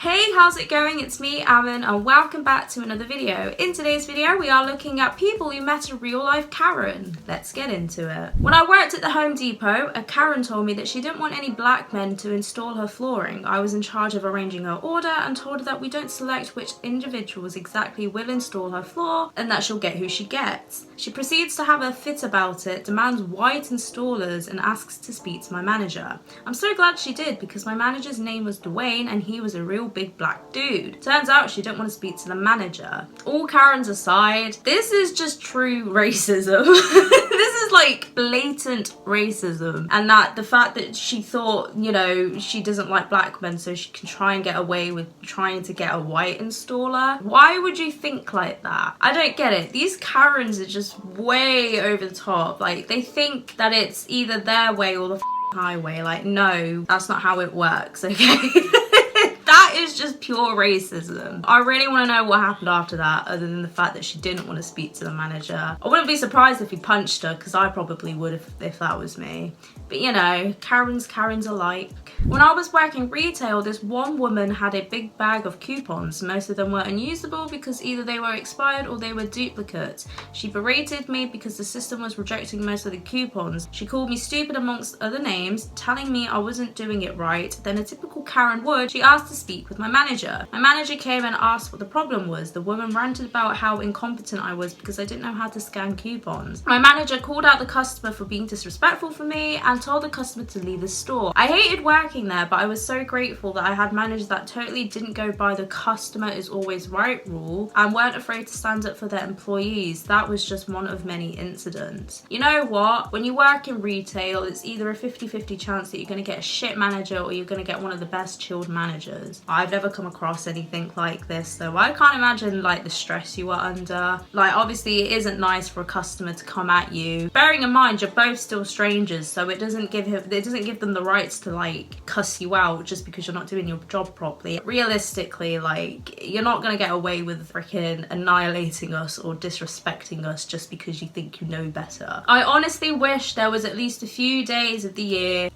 Hey, how's it going? It's me, Amin, and welcome back to another video. In today's video, we are looking at people who met a real-life Karen. Let's get into it. When I worked at the Home Depot, a Karen told me that she didn't want any black men to install her flooring. I was in charge of arranging her order and told her that we don't select which individuals exactly will install her floor and that she'll get who she gets. She proceeds to have a fit about it, demands white installers, and asks to speak to my manager. I'm so glad she did because my manager's name was Dwayne and he was a real big black dude. Turns out she didn't want to speak to the manager. All Karens aside, this is just true racism. This is like blatant racism, and that the fact that she thought, you know, she doesn't like black men so she can try and get away with trying to get a white installer. Why would you think like that? I don't get it. These Karens are just way over the top. Like, they think that it's either their way or the highway. Like, no, that's not how it works, okay? That is just pure racism. I really want to know what happened after that, other than the fact that she didn't want to speak to the manager. I wouldn't be surprised if he punched her, because I probably would if that was me. But you know, Karens alike. When I was working retail, this one woman had a big bag of coupons. Most of them were unusable because either they were expired or they were duplicates. She berated me because the system was rejecting most of the coupons. She called me stupid amongst other names, telling me I wasn't doing it right. Then a typical Karen would, she asked to speak with my manager. My manager came and asked what the problem was. The woman ranted about how incompetent I was because I didn't know how to scan coupons. My manager called out the customer for being disrespectful for me and told the customer to leave the store. I hated working there, but I was so grateful that I had managers that totally didn't go by the customer is always right rule and weren't afraid to stand up for their employees. That was just one of many incidents. You know what? When you work in retail, it's either a 50-50 chance that you're going to get a shit manager or you're going to get one of the best chilled managers. I've never come across anything like this, though. I can't imagine like the stress you are under. Like, obviously it isn't nice for a customer to come at you. Bearing in mind you're both still strangers, so it doesn't give them the rights to like cuss you out just because you're not doing your job properly. Realistically, like, you're not gonna get away with freaking annihilating us or disrespecting us just because you think you know better. I honestly wish there was at least a few days of the year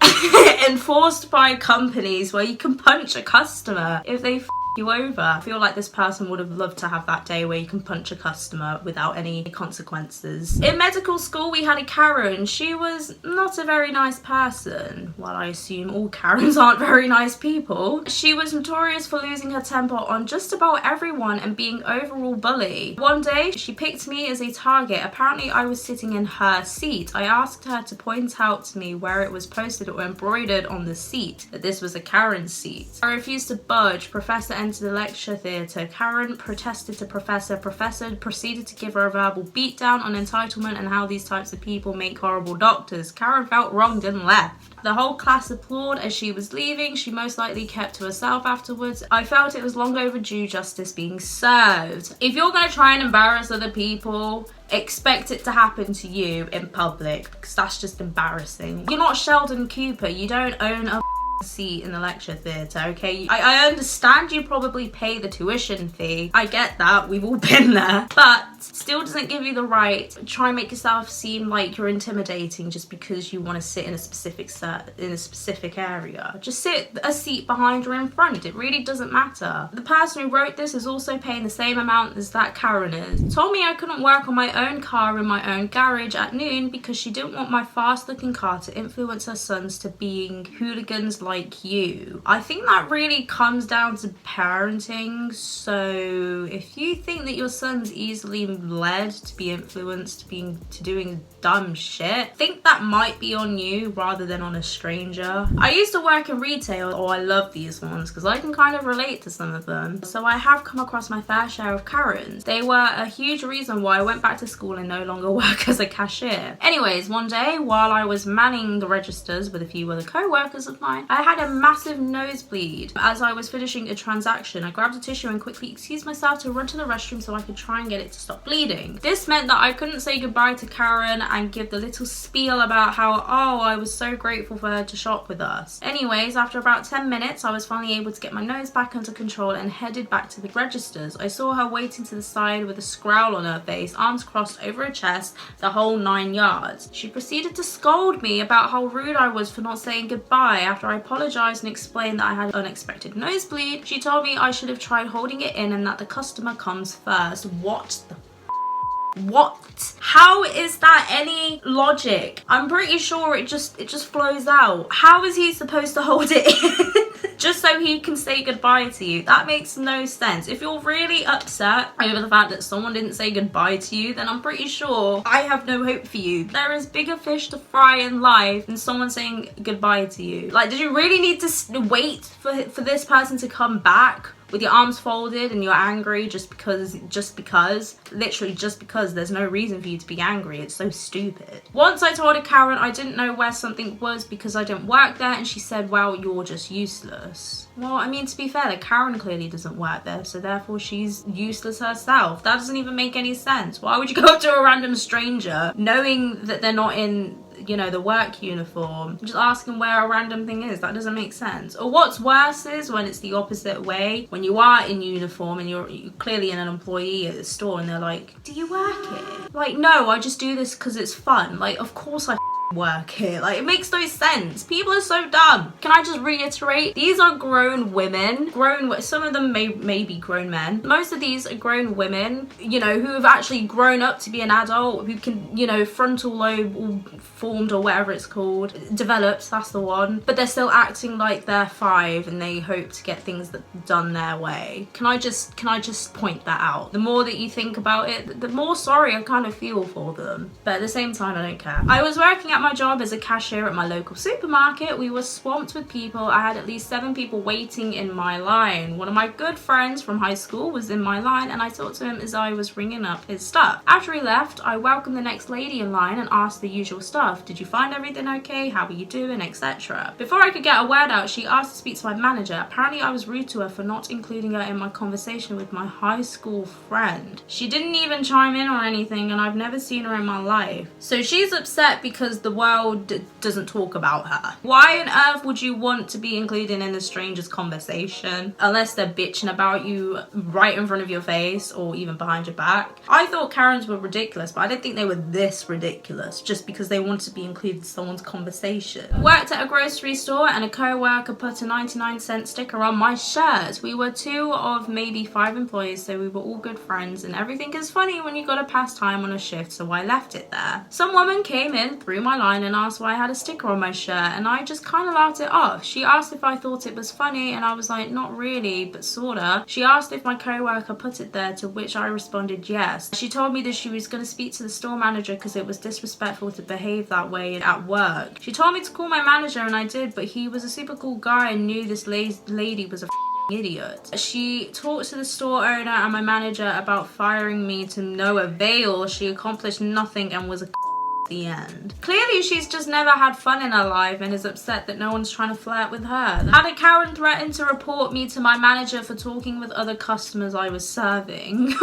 enforced by companies where you can punch a customer if they you over. I feel like this person would have loved to have that day where you can punch a customer without any consequences. In medical school, we had a Karen. She was not a very nice person. Well, I assume all Karens aren't very nice people. She was notorious for losing her temper on just about everyone and being overall bully. One day, she picked me as a target. Apparently, I was sitting in her seat. I asked her to point out to me where it was posted or embroidered on the seat that this was a Karen seat. I refused to budge. Professor entered the lecture theatre. Karen protested to Professor. Professor proceeded to give her a verbal beatdown on entitlement and how these types of people make horrible doctors. Karen felt wronged and left. The whole class applauded as she was leaving. She most likely kept to herself afterwards. I felt it was long overdue justice being served. If you're going to try and embarrass other people, expect it to happen to you in public, because that's just embarrassing. You're not Sheldon Cooper. You don't own a seat in the lecture theatre, okay? I understand you probably pay the tuition fee. I get that. We've all been there. But still doesn't give you the right to try and make yourself seem like you're intimidating just because you want to sit in a specific area. Just sit a seat behind or in front. It really doesn't matter. The person who wrote this is also paying the same amount as that Karen is. Told me I couldn't work on my own car in my own garage at noon because she didn't want my fast looking car to influence her sons to being hooligans like you. I think that really comes down to parenting. So if you think that your son's easily led to be influenced to doing dumb shit, I think that might be on you rather than on a stranger. I used to work in retail. Oh, I love these ones because I can kind of relate to some of them. So I have come across my fair share of Karens. They were a huge reason why I went back to school and no longer work as a cashier. Anyways, one day while I was manning the registers with a few other co-workers of mine, I had a massive nosebleed. As I was finishing a transaction, I grabbed a tissue and quickly excused myself to run to the restroom so I could try and get it to stop bleeding. This meant that I couldn't say goodbye to Karen and give the little spiel about how, oh, I was so grateful for her to shop with us. Anyways, after about 10 minutes, I was finally able to get my nose back under control and headed back to the registers. I saw her waiting to the side with a scowl on her face, arms crossed over her chest, the whole 9 yards. She proceeded to scold me about how rude I was for not saying goodbye after I apologized and explained that I had an unexpected nosebleed. She told me I should have tried holding it in and that the customer comes first. What the what? How is that any logic? I'm pretty sure it just flows out. How is he supposed to hold it in? Just so he can say goodbye to you? That makes no sense. If you're really upset over the fact that someone didn't say goodbye to you, then I'm pretty sure I have no hope for you. There is bigger fish to fry in life than someone saying goodbye to you. Like, did you really need to wait for this person to come back with your arms folded and you're angry just because, literally just because? There's no reason for you to be angry. It's so stupid. Once I told a Karen I didn't know where something was because I didn't work there, and she said, well, you're just useless. Well, I mean, to be fair, the Karen clearly doesn't work there, so therefore she's useless herself. That doesn't even make any sense. Why would you go up to a random stranger knowing that they're not in, you know, the work uniform, just asking where a random thing is? That doesn't make sense. Or what's worse is when it's the opposite way, when you are in uniform and you're clearly an employee at the store and they're like, do you work here? Like, no, I just do this because it's fun. Like, of course I work here. Like, it makes no sense. People are so dumb. Can I just reiterate, these are grown women, some of them may be grown men. Most of these are grown women, you know, who have actually grown up to be an adult, who can, you know, frontal lobe all formed or whatever it's called, developed, that's the one, but they're still acting like they're 5 and they hope to get things done their way. Can I just point that out? The more that you think about it, the more sorry I kind of feel for them, but at the same time I don't care. I was working at my job as a cashier at my local supermarket. We were swamped with people. I had at least 7 people waiting in my line. One of my good friends from high school was in my line, and I talked to him as I was ringing up his stuff. After he left, I welcomed the next lady in line and asked the usual stuff. Did you find everything okay? How are you doing? Etc. Before I could get a word out, she asked to speak to my manager. Apparently I was rude to her for not including her in my conversation with my high school friend. She didn't even chime in or anything, and I've never seen her in my life. So she's upset because the world doesn't talk about her. Why on earth would you want to be included in a stranger's conversation unless they're bitching about you right in front of your face or even behind your back? I thought Karens were ridiculous, but I didn't think they were this ridiculous just because they wanted to be included in someone's conversation. Worked at a grocery store and a co-worker put a 99-cent sticker on my shirt. We were 2 of maybe 5 employees, so we were all good friends, and everything is funny when you gotta pass time on a shift, so I left it there. Some woman came in through my line and asked why I had a sticker on my shirt, and I just kind of laughed it off. She asked if I thought it was funny, and I was like, not really, but sorta. She asked if my co-worker put it there, to which I responded yes. She told me that she was going to speak to the store manager because it was disrespectful to behave that way at work. She told me to call my manager, and I did, but he was a super cool guy and knew this lady was a idiot. She talked to the store owner and my manager about firing me to no avail. She accomplished nothing and was a the end. Clearly she's just never had fun in her life and is upset that no one's trying to flirt with her. Had a Karen threatened to report me to my manager for talking with other customers I was serving.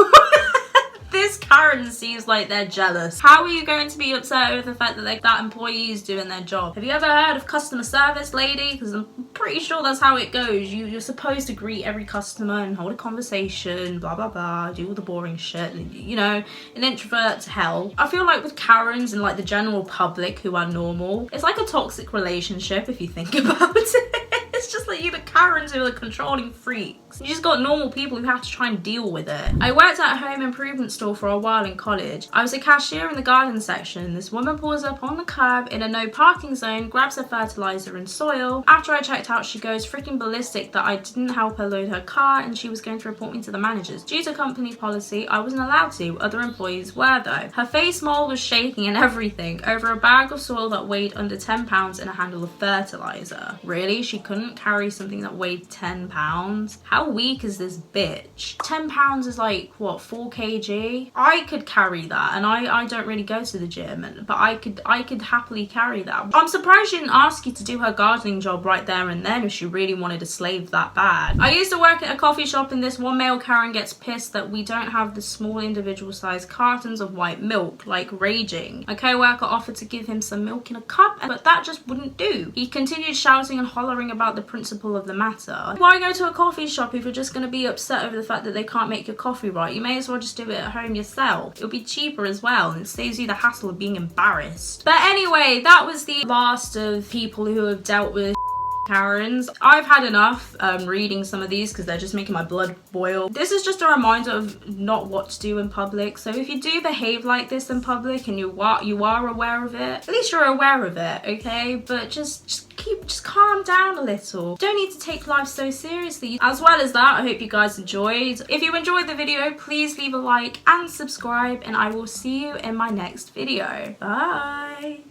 This Karen seems like they're jealous. How are you going to be upset over the fact that that employee is doing their job? Have you ever heard of customer service, lady? Because I'm pretty sure that's how it goes. You're supposed to greet every customer and hold a conversation, blah blah blah, do all the boring shit, you know, an introvert to hell. I feel like with Karens and like the general public who are normal, it's like a toxic relationship if you think about it. It's just like you the Karens who are the controlling freaks. You just got normal people who have to try and deal with it. I worked at a home improvement store for a while in college. I was a cashier in the garden section. This woman pulls up on the curb in a no parking zone, grabs her fertilizer and soil. After I checked out, she goes freaking ballistic that I didn't help her load her car and she was going to report me to the managers. Due to company policy, I wasn't allowed to. Other employees were though. Her face mold was shaking and everything over a bag of soil that weighed under 10 pounds and a handle of fertilizer. Really? She couldn't carry something that weighed 10 pounds? How weak is this bitch? 10 pounds is like, what, 4 kg? I could carry that, and I don't really go to the gym, but I could happily carry that. I'm surprised she didn't ask you to do her gardening job right there and then if she really wanted to slave that bad. I used to work at a coffee shop and this one male Karen gets pissed that we don't have the small individual sized cartons of white milk, like raging. My co-worker offered to give him some milk in a cup, but that just wouldn't do. He continued shouting and hollering about the principle of the matter. Why go to a coffee shop if you're just going to be upset over the fact that they can't make your coffee right? You may as well just do it at home yourself. It'll be cheaper as well and it saves you the hassle of being embarrassed. But anyway, that was the last of people who have dealt with Karens. I've had enough reading some of these because they're just making my blood boil. This is just a reminder of not what to do in public. So if you do behave like this in public and you are aware of it, at least you're aware of it, okay? But just calm down a little. Don't need to take life so seriously. As well as that, I hope you guys enjoyed. If you enjoyed the video, please leave a like and subscribe, and I will see you in my next video. Bye.